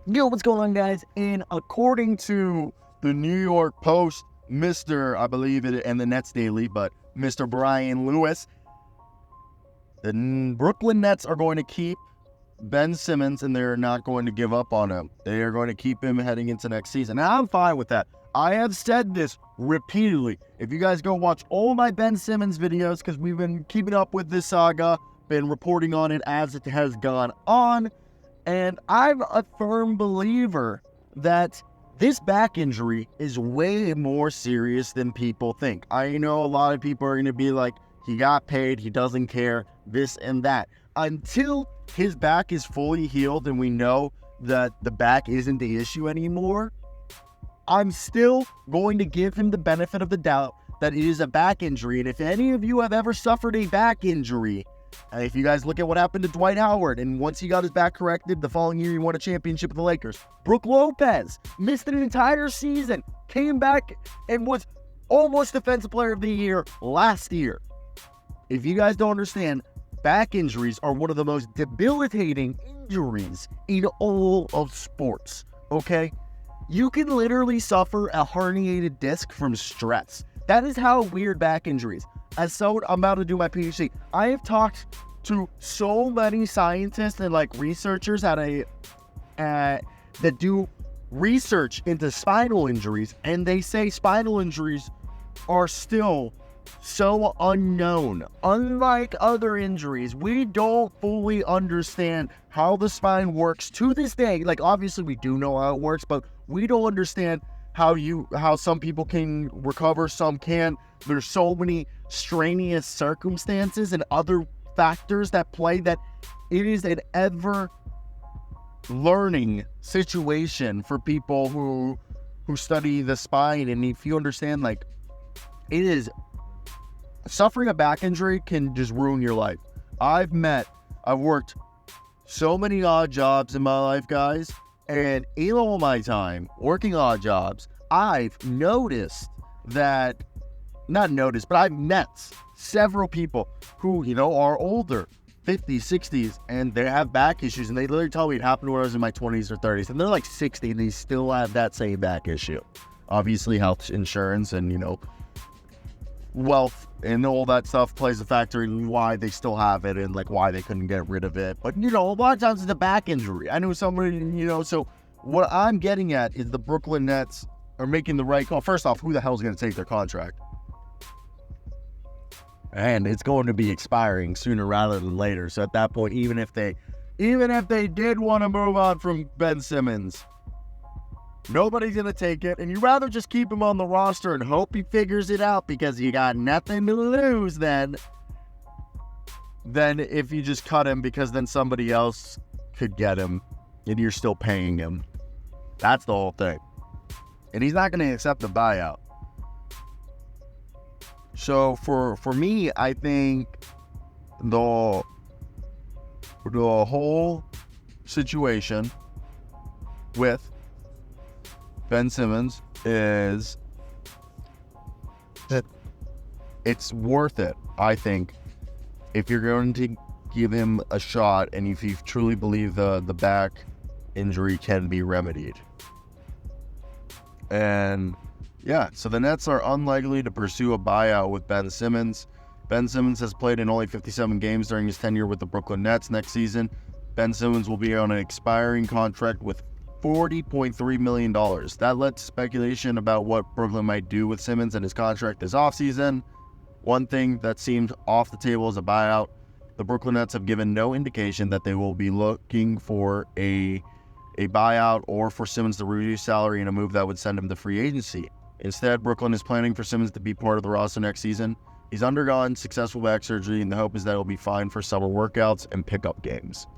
Yo, what's going on, guys? And according to the New York Post, I believe it, and the Nets Daily, but Mr. Brian Lewis, the Brooklyn Nets are going to keep Ben Simmons, and they're not going to give up on him. They are going to keep him heading into next season. And I'm fine with that. I have said this repeatedly. If you guys go watch all my Ben Simmons videos, because we've been keeping up with this saga, been reporting on it as it has gone on, and I'm a firm believer that this back injury is way more serious than people think. I know a lot of people are going to be like, he got paid, he doesn't care, this and that. Until his back is fully healed and we know that the back isn't the issue anymore, I'm still going to give him the benefit of the doubt that it is a back injury. And if any of you have ever suffered a back injury, if you guys look at what happened to Dwight Howard, and once he got his back corrected, the following year he won a championship with the Lakers. Brook Lopez missed an entire season, came back and was almost Defensive Player of the Year last year. If you guys don't understand, back injuries are one of the most debilitating injuries in all of sports, okay? You can literally suffer a herniated disc from stress. That is how weird back injuries. As someone, I'm about to do my PhD. I have talked to so many scientists and researchers that do research into spinal injuries, and they say spinal injuries are still so unknown. Unlike other injuries, we don't fully understand how the spine works to this day. Obviously we do know how it works, but we don't understand how some people can recover, some can't. There's so many strenuous circumstances and other factors that play that it is an ever learning situation for people who study the spine. And if you understand, it is suffering a back injury can just ruin your life. I've worked so many odd jobs in my life, guys, and in all my time working odd jobs, I've I've met several people who, are older, 50s, 60s, and they have back issues, and they literally tell me it happened when I was in my 20s or 30s, and they're 60 and they still have that same back issue. Obviously, health insurance and, wealth and all that stuff plays a factor in why they still have it and why they couldn't get rid of it. But, a lot of times it's a back injury. I knew somebody, so what I'm getting at is the Brooklyn Nets are making the right call. First off, who the hell is going to take their contract? And it's going to be expiring sooner rather than later. So at that point, even if they did want to move on from Ben Simmons, nobody's going to take it. And you'd rather just keep him on the roster and hope he figures it out because you got nothing to lose than if you just cut him, because then somebody else could get him and you're still paying him. That's the whole thing. And he's not going to accept the buyout. So for me, I think the whole situation with Ben Simmons is that it's worth it, I think, if you're going to give him a shot and if you truly believe the back injury can be remedied. And yeah, so the Nets are unlikely to pursue a buyout with Ben Simmons. Ben Simmons has played in only 57 games during his tenure with the Brooklyn Nets. Next season, Ben Simmons will be on an expiring contract with $40.3 million. That led to speculation about what Brooklyn might do with Simmons and his contract this offseason. One thing that seemed off the table is a buyout. The Brooklyn Nets have given no indication that they will be looking for a buyout or for Simmons to reduce salary in a move that would send him to free agency. Instead, Brooklyn is planning for Simmons to be part of the roster next season. He's undergone successful back surgery, and the hope is that he'll be fine for summer workouts and pickup games.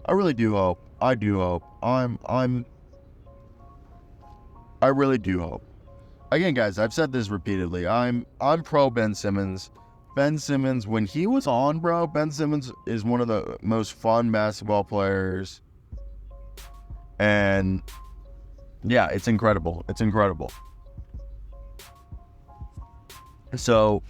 I really do hope. I do hope. I really do hope. Again, guys, I've said this repeatedly. I'm pro Ben Simmons. Ben Simmons, when he was on, bro, Ben Simmons is one of the most fun basketball players. And yeah, it's incredible. It's incredible. So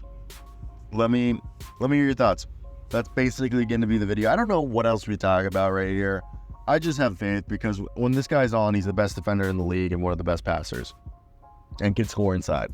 let me hear your thoughts. That's basically going to be the video. I don't know what else we talk about right here. I just have faith because when this guy's on, he's the best defender in the league and one of the best passers and can score inside.